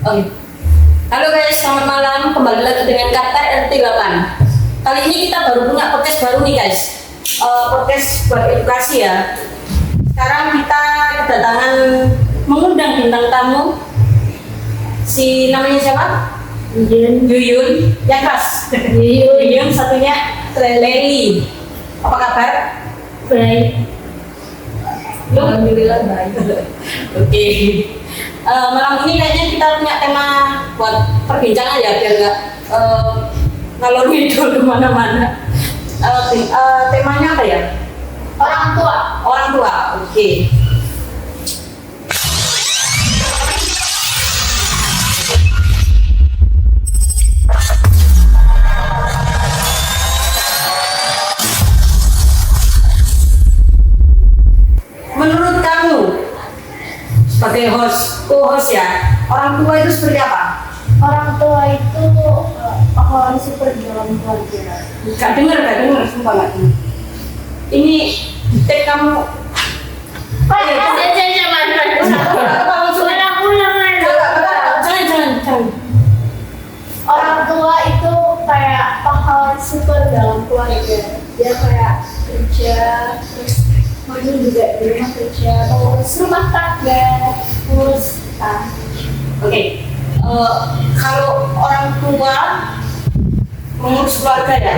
Oke. Halo guys, selamat malam. Kembali lagi dengan KTRT 8. Kali ini kita baru punya podcast baru nih guys. Podcast buat edukasi ya. Sekarang kita kedatangan mengundang bintang tamu. Si namanya siapa? Yuyun. Yang keras. Yuyun satunya Leli. Apa kabar? Baik. Alhamdulillah baik. Oke. Malam ini kayaknya kita punya tema buat perbincangan ya biar nggak ngalor ngidul kemana-mana. Temanya apa ya? Orang tua. Orang tua. Oke. Menurut kamu sebagai co-host ya, orang tua itu seperti apa? Orang tua itu orang super dalam keluarga. Gak dengar, sumpah gak dengar. Ini take kamu. Jangan. Orang tua itu kayak pahlawan super dalam keluarga. Dia kayak kerja, terus maju juga di rumah kerja, terus rumah tangga, terus Oke. Kalau orang tua mengurus keluarga ya,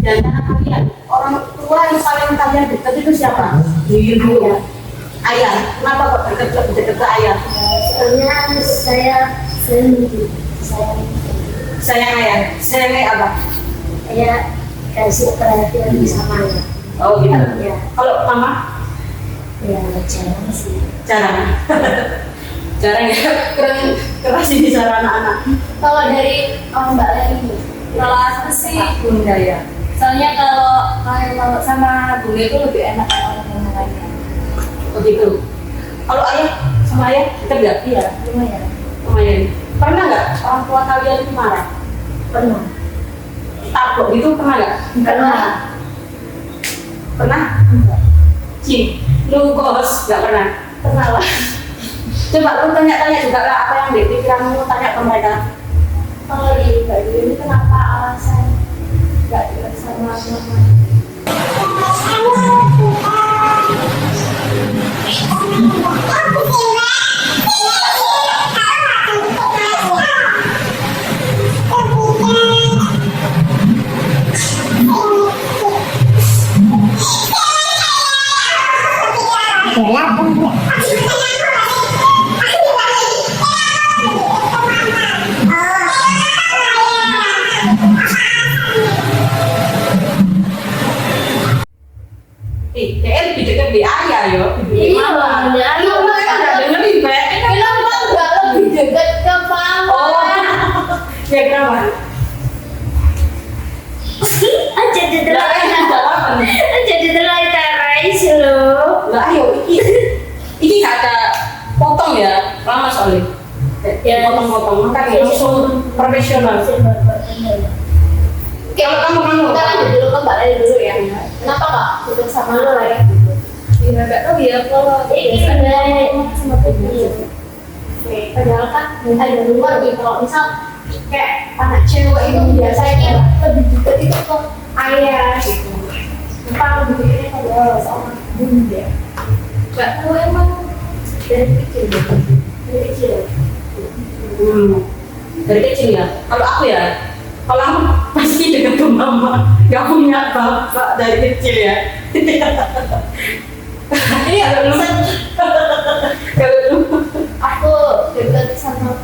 dan anak kalian, orang tua yang paling kalian dekat itu siapa? Ayah. Ayah. Kenapa kok dekat ke ayah? Soalnya saya sendiri. Sayang ayah. Sayang ayah apa? Saya kasih perhatian sama ayah. Oh gitu. Ya. Kalau mama? Ya, jarang sih. Jarang. Jarang ya. Kurang keras ini cara anak-anak. Kalau dari Mbak Leni, Kalau aku sih Bunda ya. soalnya kalau sama bunda itu lebih enak ngomong-ngomongannya. Begitu. Kalau ayah sama ayah dekat nggak? iya, lumayan. Lumayan. Pernah nggak orang tua kalian itu marah? Pernah. Takut gitu pernah nggak? Pernah. Pernah? Cing, lu kos nggak pernah? Pernah lah. Coba lu tanya-tanya juga lah apa yang di pikiranmu, tanya ke mereka. Kalau di Mbak Leni kenapa alasan nggak dekat sama mama? Dia lebih dekat di ayah yo. Iya, ya. Lu kan nggak dengerin Pak? Kenapa nggak lebih dekat ke mama? Oh, ya kenapa? Jadi Lah, jawab. jadi terlalu terais loh. Lah ayo iki gak ada potong ya, lama soalnya. Ya. Potong-potong, makanya langsung profesional. Kalau kamu Kita lanjut dulu ke Mbak Leni dulu ya. Kenapa nggak dekat sama lo lah ya? Ya nggak tahu ya kalau Ini sebenarnya sama Putri. Oke, padahal kan ada luar nih kalau misal kayak anak cewek ini biasanya lebih dekat itu ke ayah gitu. Kenapa lebih dekatnya ke seorang bunda? Nggak tahu emang dari kecil gitu. Dari kecil. Dari kecil ya. Kalau aku ya, kalau aku pasti dekat ke mama. Gak punya bapak dari kecil ya. Ini agak lu. Kalau lu, Aku dekat sama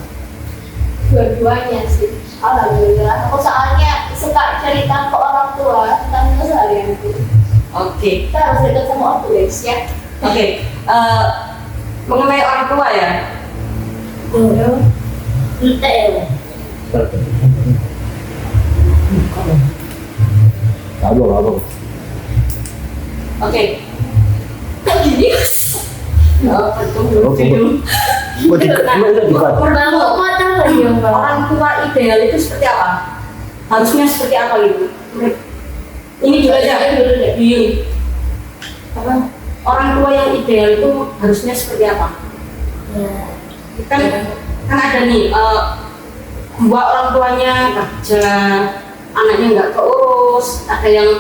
dua-duanya sih. Alhamdulillah. Aku soalnya suka cerita ke orang tua tentang keseharianku. oke. Kita harus dekat sama orang tua guys ya. Oke. Mengenai orang tua ya. Detail. Abang. Oke. Kok gini? Gua juga. Pertama, Tahu ya Mbak. orang tua ideal itu seperti apa? Harusnya seperti apa gitu? Ini dulu aja. Dulu deh. Yuyun. Apa? Orang tua yang ideal itu harusnya seperti apa? Ya. Kan kan ada nih dua orang tuanya kerja, anaknya nggak keurus, ada yang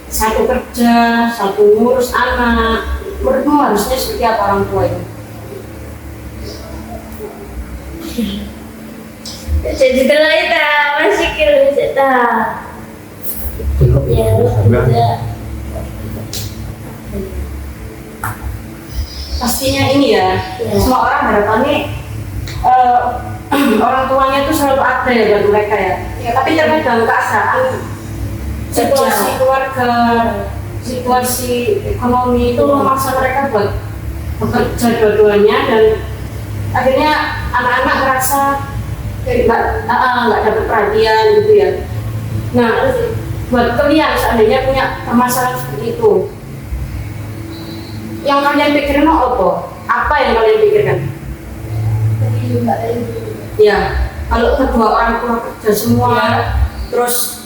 satu kerja, satu ngurus anak. Menurutmu harusnya seperti apa orang tua itu? Jadi kalau kita masih kira kita ya udah. Pastinya ini ya, semua orang harapannya orang tuanya itu selalu ada ya buat mereka ya. Tapi terkadang keadaan, situasi keluarga, situasi ekonomi itu memaksa mereka buat bekerja dua-duanya, dan akhirnya anak-anak merasa nggak dapat perhatian gitu ya. Nah, buat kalian seandainya punya permasalahan seperti itu, yang kalian pikirin apa? Apa yang kalian pikirkan? Ya, kalau kedua orang tua kerja semua, terus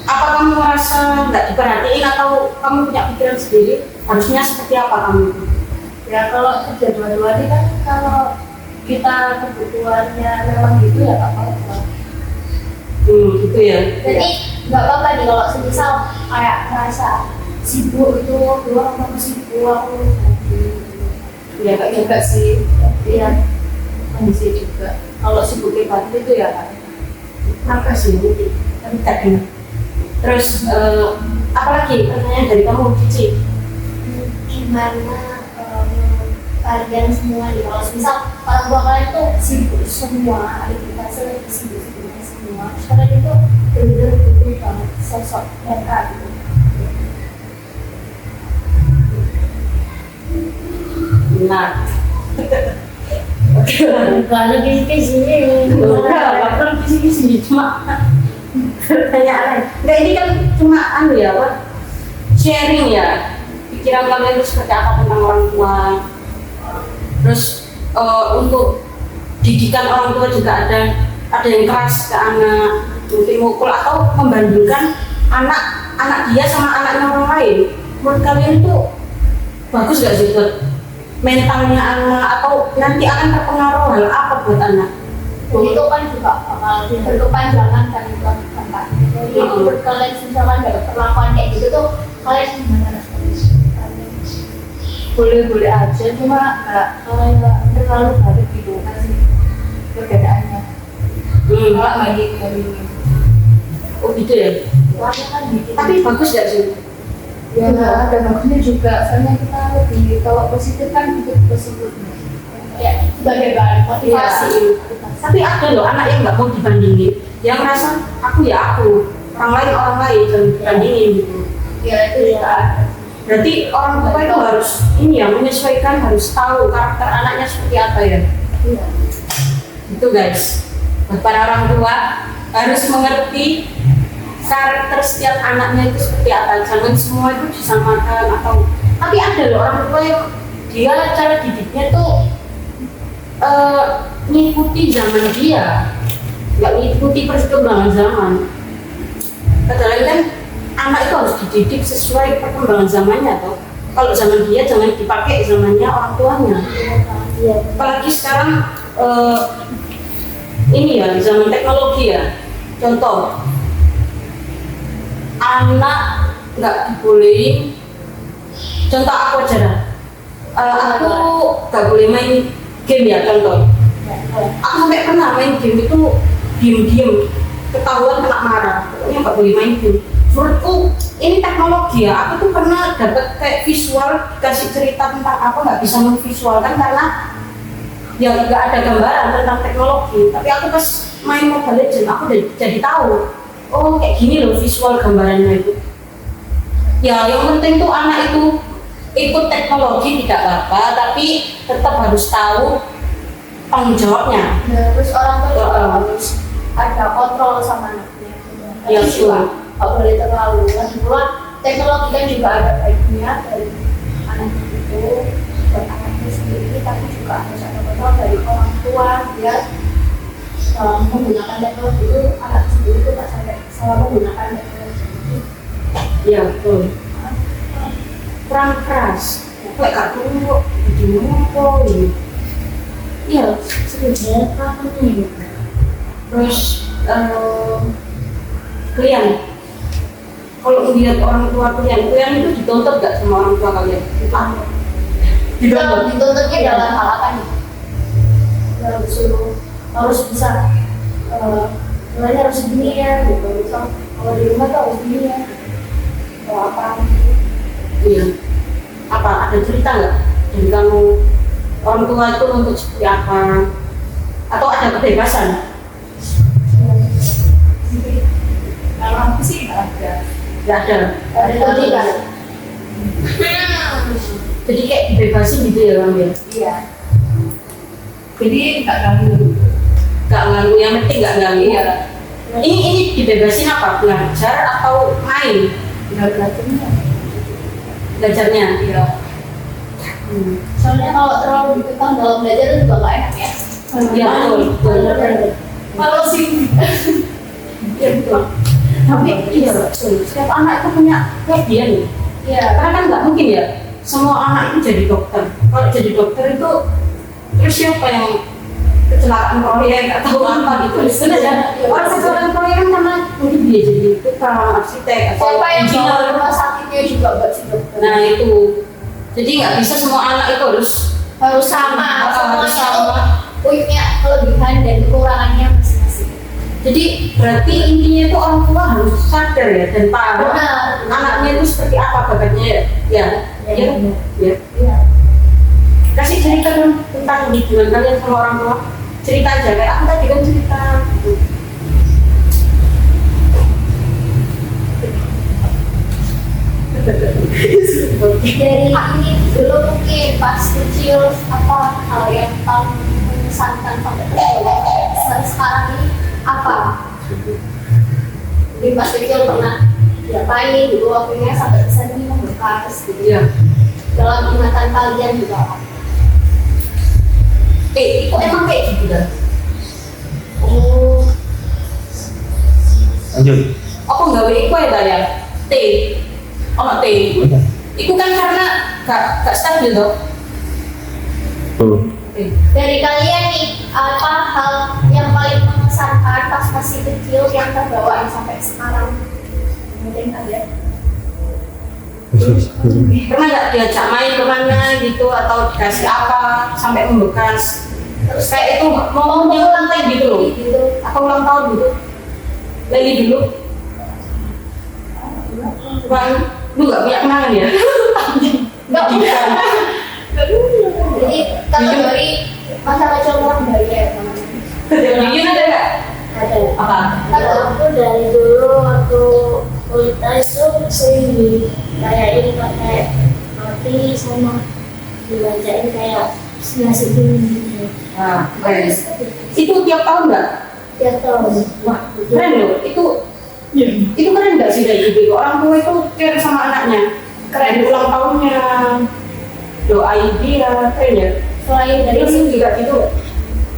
apa kamu merasa nggak diperhatiin atau kamu punya pikiran sendiri? Harusnya seperti apa kamu? Ya kalau kerja dua-duanya kan, kalau kita kebutuhannya memang gitu ya nggak apa-apa. Gitu ya. Jadi nggak apa-apa nih kalau semisal kayak merasa sibuk itu dua orang sibuk aku Ya nggak juga sih, tapi ya kondisi juga. Kalau sibuk banget itu ya kan. Apa sih? Tapi tak dengar. Terus apalagi pertanyaan dari kamu, Cici? gimana kalian semua nih kalau misal orang tua kalian tuh sibuk semua, aktivitas lagi sibuk semua, kalian itu bener-bener butuh banget sosok mereka gitu. Benar. Kalau di sini, Bukan kisi-kisi, cuma pertanyaan. Enggak, ini kan cuma ya, apa? Sharing ya. Pikiran kalian itu seperti apa tentang orang tua. Terus untuk didikan orang tua juga ada yang keras ke anak, mungkin mukul atau membandingkan anak dia sama anaknya orang lain. Menurut kalian itu bagus gak sih buat mentalnya anak, atau nanti akan terpengaruh hal apa buat anak? itu kan juga bakal berkepanjangan kan itu kan. Jadi menurut kalian misalkan ada perlakuan kayak gitu tuh kalian gimana responsnya? Boleh-boleh aja, cuma nggak terlalu banyak gitu kan sih perbedaannya. Kalau lagi dari Oh gitu ya? Soalnya kan gitu. Tapi bagus gak sih? ya ada bagusnya juga, soalnya kita lebih kalau positif kan hidup positif. Ya sebagai bahan motivasi. Tapi ada loh anak yang nggak mau dibandingin, yang merasa aku ya aku, orang lain dan dibandingin gitu. Ya itu juga ada. Berarti orang tua itu harus ini ya, menyesuaikan, harus tahu karakter anaknya seperti apa ya. Iya. Itu guys, buat para orang tua harus mengerti karakter setiap anaknya itu seperti apa. Jangan semua itu disamakan, atau tapi ada loh orang tua yang dia cara didiknya tuh ngikuti zaman dia, nggak ngikuti perkembangan zaman. Padahal kan anak itu harus dididik sesuai perkembangan zamannya toh. Kalau zaman dia jangan dipakai zamannya orang tuanya. Iya. Apalagi sekarang ini ya zaman teknologi ya. Contoh, anak nggak dibolehin. Contoh aku aja dah. Aku nggak boleh main game ya, contoh. Aku sampai pernah main game itu diem-diem, ketahuan kena marah. Pokoknya nggak boleh main game. Menurutku ini teknologi ya. Aku tuh pernah dapat kayak visual, dikasih cerita tentang apa, nggak bisa memvisualkan karena ya nggak ada gambaran tentang teknologi. Tapi aku pas main Mobile Legends aku jadi tahu. Oh kayak gini loh visual gambarannya itu. Ya yang penting tuh anak itu ikut teknologi tidak apa-apa, tapi tetap harus tahu tanggung jawabnya. Nah, terus orang tua juga harus ada kontrol sama anaknya. Iya, Tapi juga nggak boleh terlalu. Lagi pula teknologi kan juga ada baiknya dari anak itu buat anaknya sendiri, tapi juga harus ada kontrol dari orang tua biar menggunakan teknologi itu anak sendiri itu tak sampai salah menggunakan teknologi. Iya betul. Kurang keras. Kayak kartu di rumah ini. Iya, Sebenarnya kapannya gitu. terus klien. Kalau lihat orang tua klien itu dituntut nggak sama orang tua kalian? Dituntutnya dalam hal apa nih? Harus bisa nilainya harus segini ya gitu. Misal kalau di rumah tuh harus segini ya. Kalau apa? Iya. Apa ada cerita nggak dari kamu orang tua itu untuk seperti apa? Atau ada kebebasan? Kalau aku sih nggak ada. Nggak ada. Ada ketika. Jadi kayak dibebasin gitu ya kamu ya? Iya. Jadi nggak ganggu. Nggak ganggu, yang penting nggak ganggu. Iya. Ini dibebasin apa? Belajar atau main? Belajarnya. Belajarnya. Iya. Soalnya kalau terlalu dikekang dalam belajar itu juga nggak enak ya. Iya betul. Betul. Kalau sih. Iya betul. Tapi iya betul. Setiap anak itu punya kelebihan nih. Iya. Karena kan nggak mungkin ya semua anak itu jadi dokter. Kalau jadi dokter itu terus siapa yang kecelakaan proyek atau apa gitu? Sebenarnya orang kecelakaan proyek kan karena mungkin dia jadi tukang arsitek atau Siapa yang bawa engineer. rumah sakitnya juga buat si dokter. Nah itu. Jadi nggak bisa semua anak itu Harus sama. harus sama. Punya kelebihan dan kekurangannya masing-masing. Jadi berarti intinya itu orang tua harus sadar ya dan paham Benar. anaknya itu seperti apa bakatnya ya. Ya. Ya. Iya. Kasih cerita dong tentang hubungan kalian sama orang tua. Cerita aja kayak aku tadi kan cerita. Dari ini dulu mungkin pas kecil apa hal yang paling mengesankan sampai sekarang ini apa? Di pas kecil pernah diapain dulu waktunya sampai kesan ini membekas gitu. Iya. Dalam ingatan kalian juga apa? Kok emang kayak gitu dah? Oh, Lanjut. Aku nggak boleh kue ya? T. Oh T. Itu kan karena gak stabil dong. dari kalian nih apa hal yang paling mengesankan pas masih kecil yang terbawa sampai sekarang? Mungkin ada. Pernah nggak diajak main kemana gitu atau dikasih apa sampai membekas? Terus kayak itu mau ulang tahun gitu loh. Gitu. Atau ulang tahun gitu. Leli dulu. Bang, lu nggak punya kenangan ya? Enggak punya. Jadi kalau dari masa kecil orang dari ya Jadi ada nggak? ada. Apa? Kalau aku dari dulu waktu kuliah itu sering dirayain pakai roti sama dibacain kayak nasi kuning gitu. Nah, keren. Itu tiap tahun nggak? Tiap tahun. Wah, keren loh. Itu keren nggak sih dari ibu? Orang tua itu care sama anaknya. Keren ulang tahunnya, doain dia, keren ya. Selain dari Terus itu juga gitu.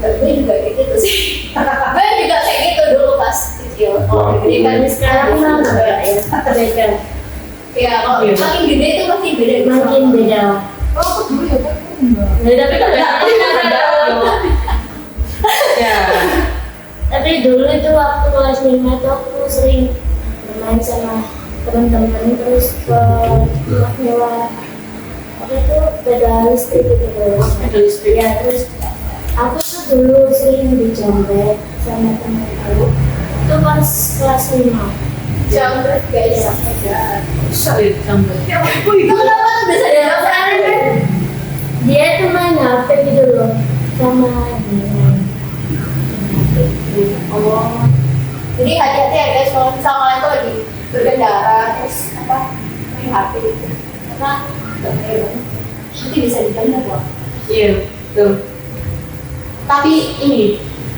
gue juga kayak gitu sih. Gue juga kayak gitu dulu pas kecil. Wah. Jadi kan sekarang mah enggak ya. Beda. Ya kalau Iya. makin gede itu makin beda. Makin beda. Oh aku dulu ya kan enggak. Beda beda beda. Ya. Tapi dulu itu waktu kelas 5 tuh aku sering bermain sama teman-teman terus ke rumah mewah. Apa itu beda listrik gitu loh. Ada listrik. Ya terus aku tuh dulu sering dijambret sama teman aku. Itu pas kelas 5. Jambret guys. Bisa ya sampai. Itu kenapa tuh bisa jambret? Dia tuh main HP gitu loh sama dia. Oh. Jadi hati-hati ya guys kalau misal kalian tuh lagi berkendara terus apa main HP gitu. Karena nggak kayak banget. Nanti bisa dijambret loh. Iya, betul. Tapi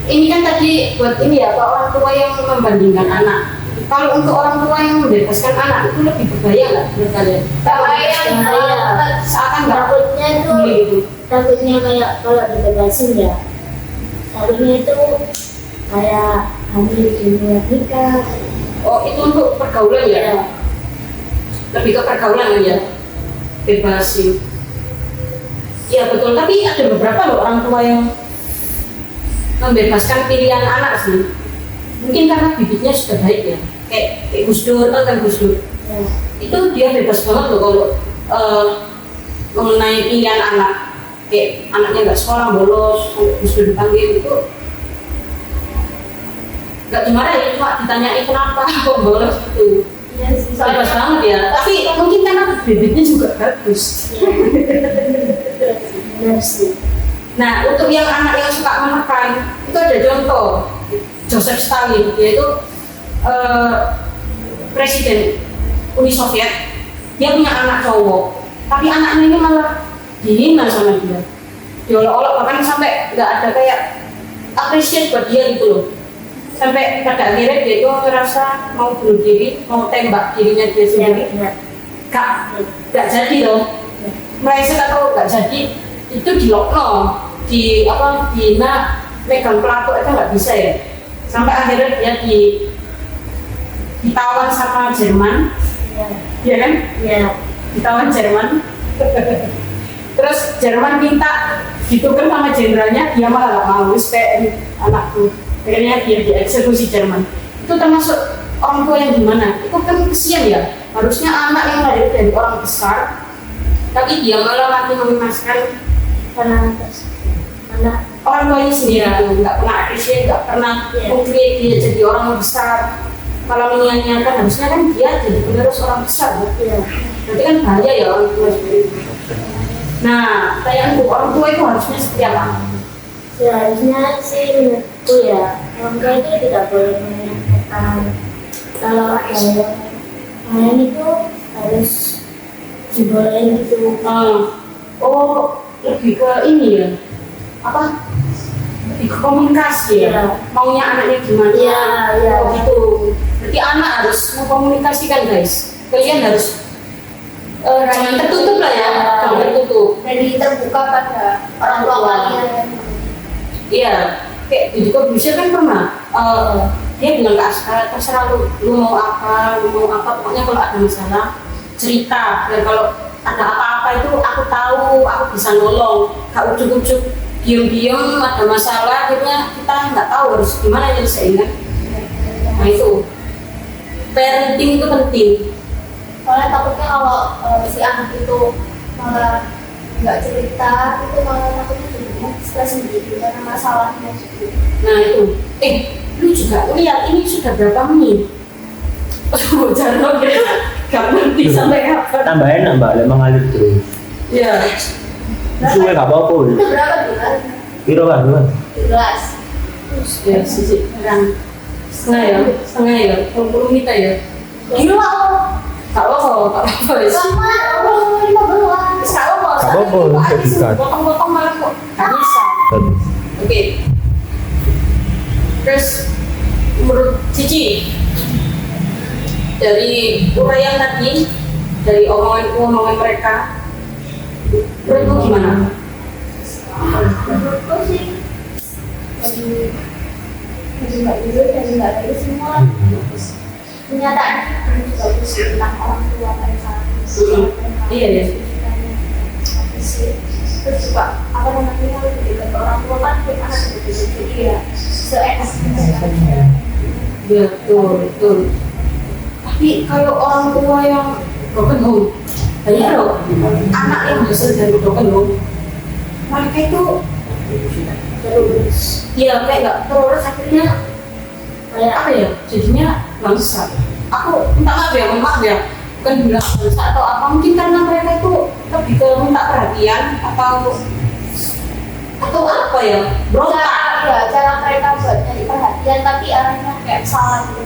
ini kan tadi buat ini ya, Pak, orang tua yang membandingkan anak. Kalau untuk orang tua yang membebaskan anak itu lebih berbahaya nggak menurut kalian? Bahaya. Seakan nggak Takutnya tuh boleh gitu. takutnya kayak kalau dibebasin ya takutnya itu kayak hamil di luar nikah. Oh, itu untuk pergaulan ya? Lebih ke pergaulan ya? Bebasin. Iya betul, tapi ada beberapa loh orang tua yang membebaskan pilihan anak sih. Mungkin karena bibitnya sudah baik ya, kayak Gus Dur kan Gus Dur. Ya. Itu dia bebas banget loh kalau mengenai pilihan anak. Kayak anaknya nggak sekolah bolos, sampai Gus Dur dipanggil itu nggak dimarahin, cuma ditanyain kenapa kok bolos gitu. Iya sih, Bebas banget ya. Tapi mungkin karena bibitnya juga bagus. Benar sih. Nah, untuk yang anak yang suka menekan, itu ada contoh Joseph Stalin, yaitu presiden Uni Soviet. Dia punya anak cowok, tapi anaknya ini malah dihina sama dia, diolok-olok, bahkan sampai nggak ada kayak appreciate buat dia gitu loh. Sampai pada akhirnya dia itu merasa mau bunuh diri, mau tembak dirinya dia sendiri. Ya. Gak jadi loh. Meleset atau gak jadi itu di lockdown, di apa, dihina, megang pelatuk itu nggak bisa ya. Sampai akhirnya dia ditawan sama Jerman, Ya. ya kan? Ya. Ditawan Jerman. Terus Jerman minta ditukar sama jenderalnya, dia malah gak mau, SPN anakku. Akhirnya dia dieksekusi Jerman. Itu termasuk orang tua yang gimana? Itu kan kesian ya. Harusnya anak yang lahir dari orang besar, tapi dia malah mati mengenaskan Karena orang tuanya sendiri tuh, nggak pernah appreciate, nggak pernah Iya. mengcreate dia jadi orang besar. Kalau menyia-nyiakan harusnya kan dia jadi penerus orang besar. ya. Berarti kan bahaya ya orang tua seperti itu. Nah, kayak untuk orang tua itu harusnya seperti apa? Seharusnya sih menurutku ya, orang tua itu tidak boleh menyampaikan kalau ada yang lain itu harus dibolehin gitu. Oh, lebih ke ini ya, apa? Lebih ke komunikasi ya. Iya. Maunya anaknya gimana? Iya, iya. Oh gitu. Berarti anak harus mengkomunikasikan guys. Kalian harus jangan tertutup lah ya, jangan tertutup. Jadi terbuka pada orang tua kalian. Iya, kayak Deddy Corbuzier kan pernah dia bilang ke Aska, terserah lu mau apa, pokoknya kalau ada masalah cerita, dan kalau ada apa-apa itu aku tahu, aku bisa nolong, gak ujuk-ujuk diem-diem ada masalah, akhirnya kita nggak tahu harus gimana nyelesain kan. Nah itu parenting itu penting. Soalnya takutnya kalau si anak itu malah nggak cerita, itu malah takutnya jadi stres sendiri karena masalahnya gitu. Nah itu, lu juga lihat ini sudah berapa menit? Jangan gak ngerti sampai kapan. Tambah enak mbak, emang ngalir terus. Iya. Suwe gak apa-apa. Itu berapa bulan? Piro kan? 17. Ya sisi kurang setengah ya, 20 menit ya. Gila loh. Gak apa-apa ya. Lama, 15. Gak apa-apa. Gak apa-apa, bisa dikat. Potong-potong malah kok gak bisa. Oke. Terus menurut Cici, dari uraian tadi, dari omongan mereka, menurutmu gimana? Menurutku sih dari mbak Dulu dan mbak Dulu semua kenyataan juga bagus tentang orang tua mereka. Iya ya. Terus juga apa namanya lebih dekat ke orang tua kan tiap anak berbeda, jadi ya seenaknya. Betul. Tapi kalau orang tua yang broken home, banyak loh anak yang hasil dari broken home, mereka itu terus, ya kayak nggak terurus, akhirnya kayak apa ya, jadinya bangsa. Aku minta maaf ya, bukan bilang bangsa atau apa, mungkin karena mereka itu lebih ke minta perhatian atau apa ya, berontak. Cara mereka buat nyari perhatian tapi arahnya kayak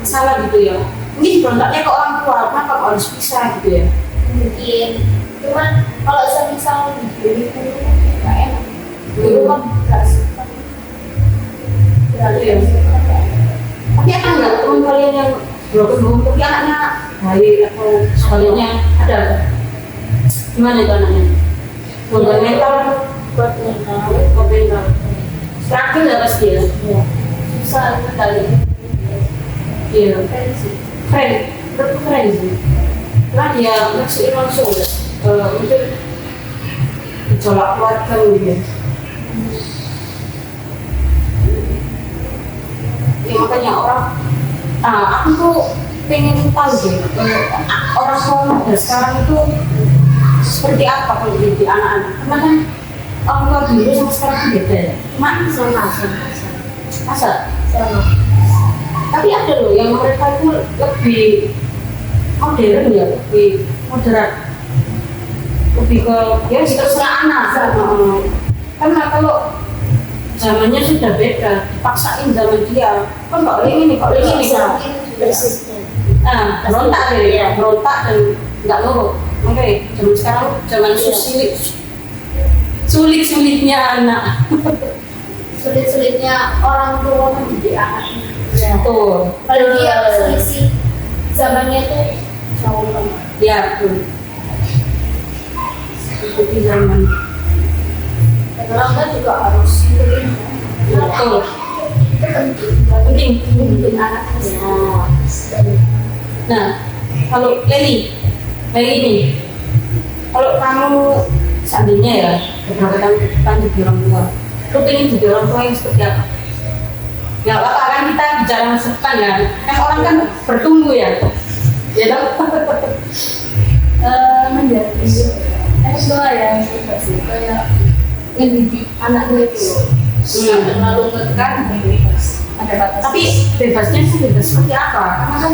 salah gitu ya. Mungkin berontaknya ke orang tua, kenapa kok harus pisah gitu ya. mungkin. Cuman kalau semisal di dulu nggak enak. Dulu kan berarti Iya. Tapi ada nggak teman kalian yang broken home tapi anaknya baik atau sebaliknya, ada? Gimana itu anaknya? Gangguan mental, Buat mental. struggle ya pasti ya. Ya. susah sekali. Iya. Keren sih. Karena dia maksudnya langsung ya, mungkin gejolak keluarga gitu ya. banyak orang. Aku tuh pengen tahu deh, orang tua muda sekarang itu seperti apa kalau jadi anak-anak. Karena kan orang tua dulu sama sekarang kan beda ya. Cuma sama masa? sama. Tapi ada loh yang mereka itu lebih modern ya, lebih moderat, lebih ke ya terserah anak. Karena kalau zamannya sudah beda, dipaksain zaman dia, kan nggak boleh ini, nggak boleh ini. Persisnya. Berontak deh, berontak dan nggak nurut. Oke, zaman sekarang zaman sulit-sulitnya anak. Sulit-sulitnya orang tua mendidik anaknya. Betul. Kalau dia selisih zamannya tuh jauh banget. Ya, betul. Ikuti zaman. Dan orang tua juga harus ikutin. Betul. Itu penting. Penting. Mendidik anaknya. Nah, kalau Leli nih, kalau kamu seandainya ya beberapa tahun ke depan jadi orang tua, lu pengen jadi orang tua yang seperti apa? Ya apa kan kita bicara masa depan ya, kan orang kan bertumbuh ya, ya dong. Menjadi tua ya juga sih kayak mendidik anaknya itu terlalu ngekan ada batas. Tapi bebasnya sih bebas seperti apa? Karena kan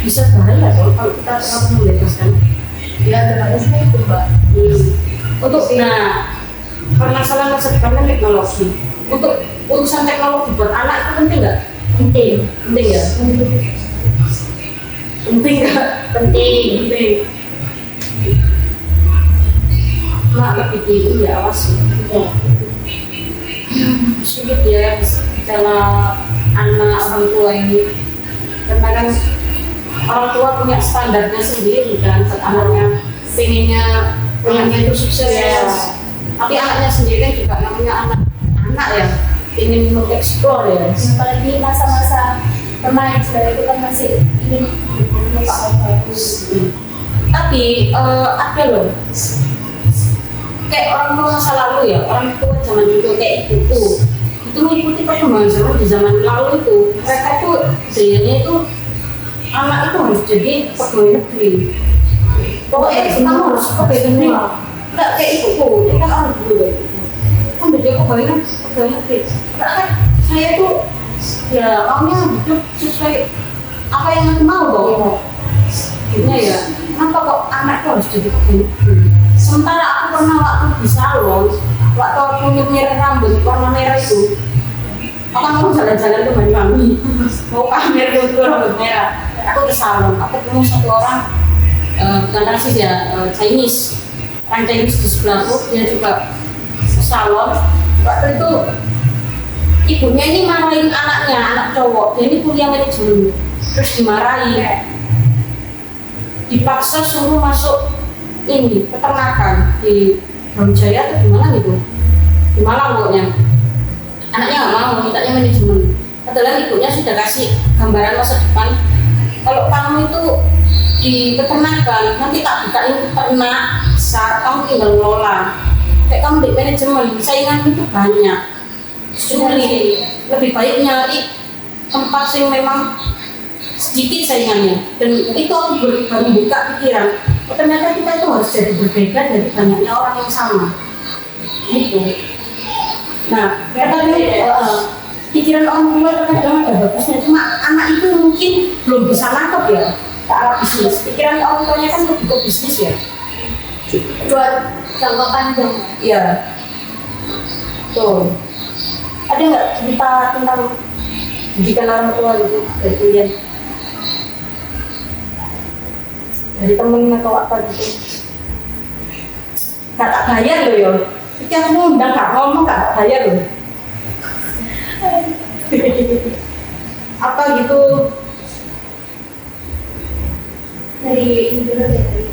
bisa bahaya kalau kita terlalu membebaskan. ya ada batasnya itu mbak. Untuk permasalahan masa depan kan teknologi. Untuk urusan teknologi buat anak itu penting nggak? Penting. Penting ya? Penting nggak? Penting. Penting. Mak lebih tinggi ya awas ya. Sulit ya bicara anak orang tua ini, karena kan orang tua punya standarnya sendiri kan, anaknya pengennya itu sukses. Tapi anaknya sendiri kan juga namanya anak ya, ingin mengeksplor ya. Apalagi masa-masa remaja itu kan masih ingin mencoba hal baru. Tapi ada loh, kayak orang tua masa lalu ya, orang tua zaman dulu kayak ibuku itu mengikuti perkembangan zaman di zaman lalu itu, mereka tuh gayanya itu anak itu harus jadi pegawai negeri. Pokoknya kamu harus pegawai negeri, nggak kayak ibuku, ini kan orang dulu kan jadi pegawai negeri. Karena kan saya tuh ya maunya hidup sesuai apa yang aku mau dong. Akhirnya ya, kenapa kok anak tuh harus jadi pegawai negeri? Sementara aku pernah waktu di salon, waktu aku nyemir rambut warna merah itu, aku mau jalan-jalan ke Banyuwangi, mau pamer foto rambut merah. Aku ke salon, aku ketemu satu orang, bukan rasis ya, Chinese, orang Chinese di sebelahku, dia juga ke salon. Waktu itu ibunya ini marahin anaknya, anak cowok, dia ini kuliah manajemen, terus dimarahin, dipaksa suruh masuk ini peternakan di Brawijaya atau di mana gitu, di Malang pokoknya. Anaknya nggak mau, mintanya manajemen. Padahal ibunya sudah kasih gambaran masa depan, kalau kamu itu di peternakan nanti tak bukain ternak besar, kamu tinggal ngelola. Kayak kamu di manajemen, saingan itu banyak, sulit. Lebih baik nyari tempat yang memang sedikit saingannya. Dan itu aku baru buka pikiran, ternyata kita itu harus jadi berbeda dari banyaknya orang yang sama gitu. Nah, pikiran orang tua terkadang ada bagusnya, cuma anak itu mungkin belum bisa nangkep ya ke arah bisnis. Pikiran orang tuanya kan lebih ke bisnis ya, Buat jangka panjang. iya tuh. Ada nggak cerita tentang pendidikan orang tua gitu dari kalian, dari temen atau apa gitu? Gak tak bayar loh ya, itu aku ngundang gak ngomong gak tak bayar loh. Apa gitu? Dari ini dulu deh, dari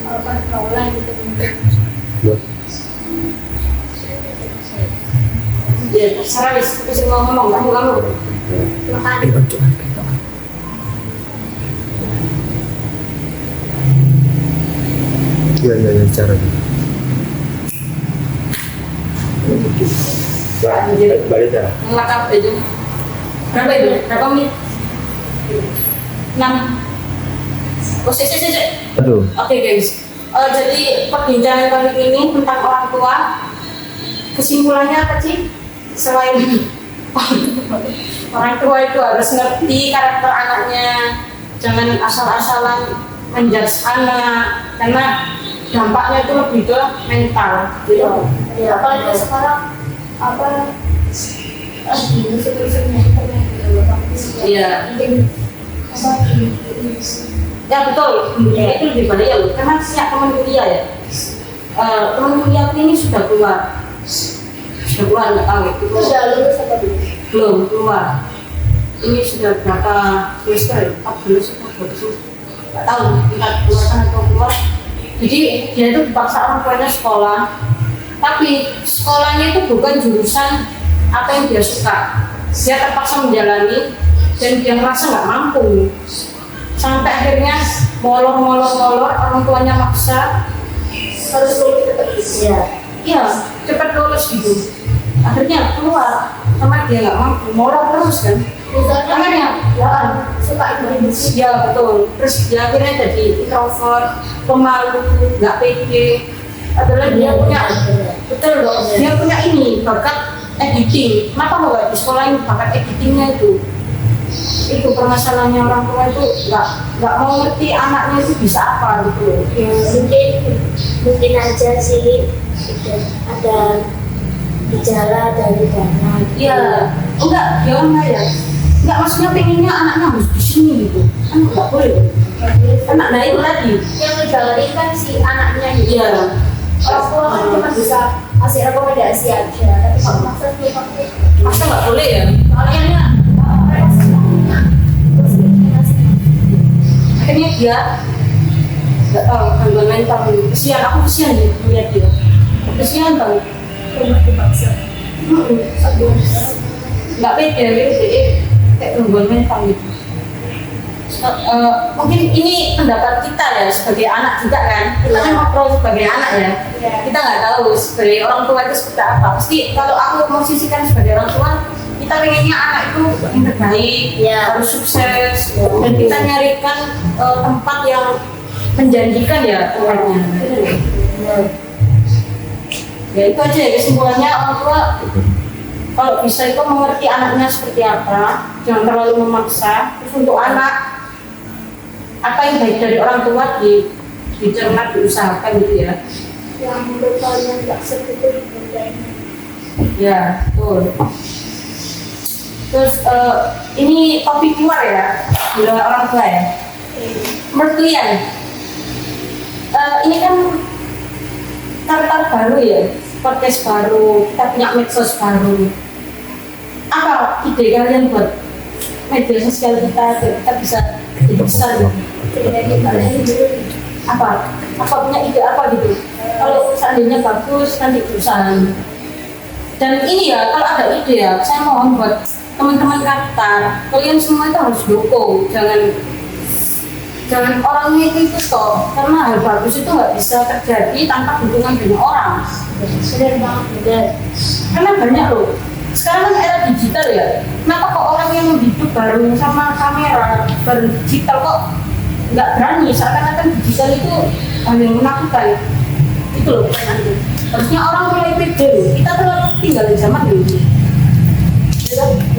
pergaulan gitu. Ya terserah wis, aku sih mau ngomong, kamu. Makan. Iya, cara. Balik ya. Ngelakap aja. Berapa itu? Berapa menit? 6. Oh, sih. Aduh. Oke guys, jadi perbincangan kali ini tentang orang tua. Kesimpulannya apa sih? Selain orang tua itu harus ngerti karakter anaknya, jangan asal-asalan menjudge anak, karena dampaknya itu lebih ke mental. Gitu. Ya, apalagi sekarang apa musuh-musuhnya internet gitu. Iya. Apa Ya betul, itu lebih bahaya loh, karena punya teman kuliah ya. Teman kuliah ini sudah keluar nggak tahu itu udah lulus apa belum? belum keluar. Ini sudah berapa semester? 14 atau 12? Nggak tahu, tingkat keluar atau keluar. Jadi dia itu dipaksa orang tuanya sekolah, tapi sekolahnya itu bukan jurusan apa yang dia suka. Dia terpaksa menjalani dan dia merasa nggak mampu. Sampai akhirnya molor, orang tuanya maksa Harus lulus tetap ya. iya cepat lulus gitu. Akhirnya keluar sama dia nggak mampu, molor terus kan. Misalnya ya suka itu Ya betul. Terus dia akhirnya jadi introvert, pemalu, nggak pede. Adalah dia punya betul loh. Dia punya ini bakat editing. Kenapa nggak di sekolah ini bakat editingnya itu? Itu permasalahannya orang tua itu nggak mau ngerti anaknya itu bisa apa gitu. ya mungkin aja sih gitu. Ada gejala dari dana Iya, enggak, dia enggak ya. Enggak, maksudnya pengennya anaknya harus di sini gitu. Kan enggak boleh. Anak nah itu tadi. yang ngejalanin kan si anaknya gitu. Iya. Orang tua kan cuma bisa kasih rekomendasi aja, tapi kalau maksa sih pakai Masa enggak boleh ya? soalnya terus Akhirnya dia enggak tahu gangguan mental gitu. Kesian gitu melihat dia. Kesian banget. dipaksa. Nggak pede kayak gangguan mental gitu. Mungkin ini pendapat kita ya sebagai anak juga kan. Kita kan ngobrol sebagai anak ya. Iya. Kita nggak tahu sebagai orang tua itu seperti apa. Pasti kalau aku posisikan sebagai orang tua, kita pengennya anak itu yang terbaik, Ya. harus sukses, dan kita nyarikan tempat yang menjanjikan ya tempatnya. Ya itu aja ya kesimpulannya, orang tua kalau bisa itu mengerti anaknya seperti apa, jangan terlalu memaksa. Terus untuk anak, apa yang baik dari orang tua dicermat, diusahakan gitu ya. Yang menurut kalian nggak seperti itu Ya, betul. Terus ini topik luar ya, bila orang tua ya. Menurut kalian, ini kan karakter baru ya, podcast baru, kita punya medsos baru. Apa ide kalian buat media sosial kita biar kita bisa jadi besar gitu? jadi kalian dulu Apa punya ide apa gitu? Kalau seandainya bagus nanti berusaha. Dan ini ya, kalau ada ide ya, saya mohon buat teman-teman Kartar, kalian semua itu harus dukung, jangan orangnya itu toh, karena hal bagus itu nggak bisa terjadi tanpa dukungan banyak orang. benar banget benar. Karena banyak loh, sekarang kan era digital ya, kenapa kok orang yang hidup baru sama kamera, baru digital kok nggak berani, seakan-akan digital itu hal yang menakutkan. Itu loh pertanyaannya. Harusnya orang mulai pede loh, kita terlalu tinggal di zaman dulu.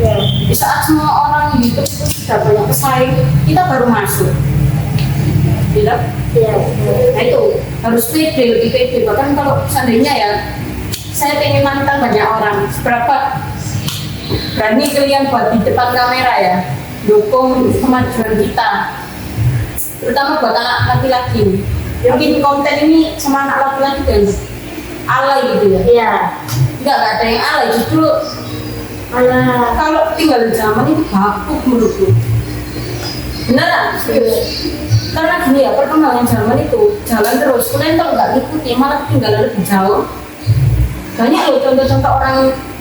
Ya, di saat semua orang YouTube itu sudah banyak pesaing, kita baru masuk. Tidak? ya Nah itu harus pede, lebih pede. Bahkan kalau seandainya ya, saya pengen nantang banyak orang. Seberapa berani kalian buat di depan kamera ya, dukung kemajuan kita, terutama buat anak laki-laki. Mungkin konten ini sama anak laki-laki kan alay gitu ya. ya Enggak ada yang alay, justru malah kalau tinggal di zaman itu baku menurutku. Beneran, serius. Karena gini ya, perkembangan zaman itu jalan terus. Kalian kalau nggak ngikuti malah ketinggalan lebih jauh. Banyak loh contoh-contoh orang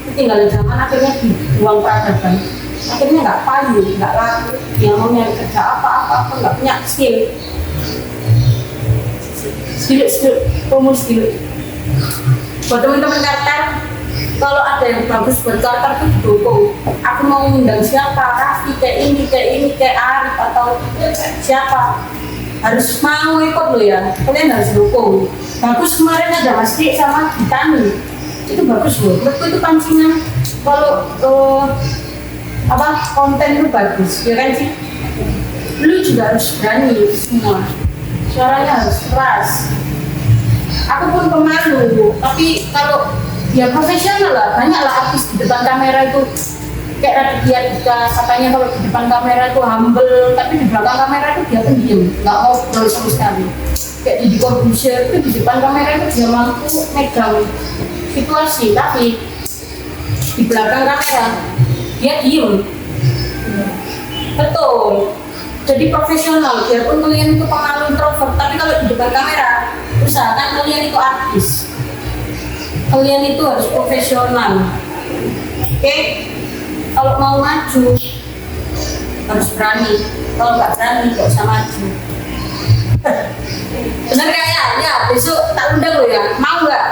ketinggalan zaman akhirnya dibuang peradaban. Akhirnya nggak payu, nggak laku. Yang mau nyari kerja apa nggak punya skill. Skill, promo skill. Buat teman-teman Kartar, kalau ada yang bagus buat karakter itu didukung. Aku mau undang siapa, Raffi kayak ini, kayak Arif atau siapa, harus mau ikut lo ya, kalian harus dukung. Bagus kemarin ada Mas Dik sama Gitani, itu bagus loh, menurutku itu pancingan. Kalau konten itu bagus, ya kan sih? Lu juga harus berani semua, suaranya harus keras. Aku pun pemalu, tapi kalau ya profesional lah, banyak lah artis di depan kamera itu kayak Raditya Dika, katanya kalau di depan kamera itu humble, tapi di belakang kamera itu dia pendiam, nggak ngobrol sama sekali. Kayak Deddy Corbuzier itu di depan kamera itu dia mampu megang situasi, tapi di belakang kamera dia diem. Betul. Jadi profesional, biarpun kalian itu pemalu introvert, tapi kalau di depan kamera usahakan kalian itu artis. Kalian itu harus profesional. Oke? Kalau mau maju harus berani. Kalau nggak berani nggak usah maju. Bener gak ya? Ya besok tak undang lo ya. Mau nggak?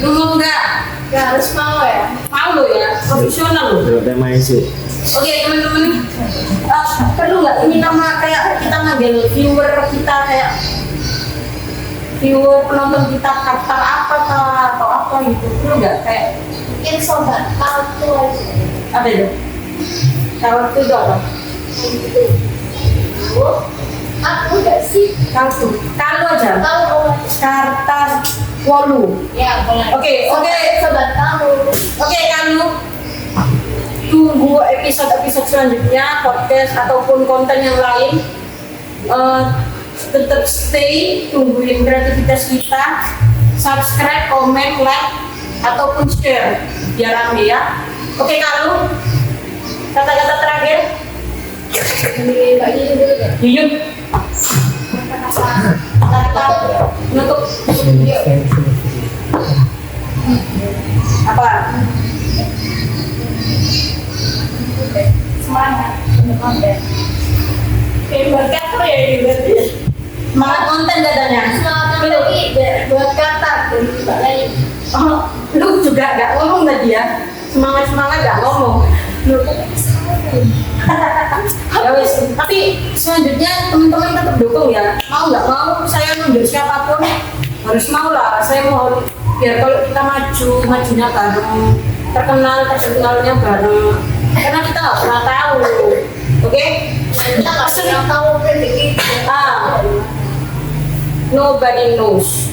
Lu mau nggak? Ya harus mau ya. Mau lo ya. Profesional lo. Kalau tema sih. Oke teman-teman, perlu nggak ini nama kayak kita ngambil viewer kita kayak viewer penonton kita karakter apa atau apa gitu, perlu nggak kayak Mungkin sobat kartu aja. apa itu? Kartu itu apa? Gitu. Aku nggak sih. Kartu, kalau aja. Tahu Kartar Wolu. ya boleh. Oke. Sobat kamu. Oke kamu tunggu episode selanjutnya podcast ataupun konten yang lain. Tetap stay, tungguin kreativitas kita, subscribe, komen, like ataupun share biar rame ya. Oke kamu kata-kata terakhir. Ini Mbak Yuyun dulu deh. Yuyun Kata-kata untuk apa? semangat untuk konten. Berkat apa ya ini berarti? Semangat konten katanya. Semangat tapi buat kata dari Mbak Lain. Oh, lu juga gak ngomong tadi ya? Semangat gak ngomong. Lu ya wes, tapi selanjutnya teman-teman tetap dukung ya. Mau nggak mau saya nunjuk siapapun harus mau lah. Saya mau biar kalau kita majunya bareng, terkenalnya bareng. Karena kita nggak pernah tahu, oke? Kita nggak pernah tahu rezeki. Nobody knows.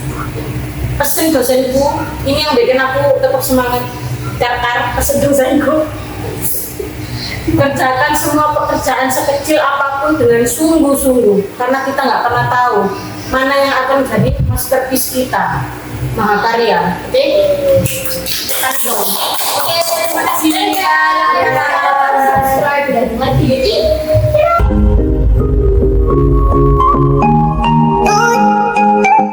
Pesen dosenku, ini yang bikin aku tetap semangat. Pesen dosenku. Kerjakan semua pekerjaan sekecil apapun dengan sungguh-sungguh, karena kita nggak pernah tahu mana yang akan jadi masterpiece kita, mahakarya. Oke? Oke, terima kasih. Subscribe dan like video ini.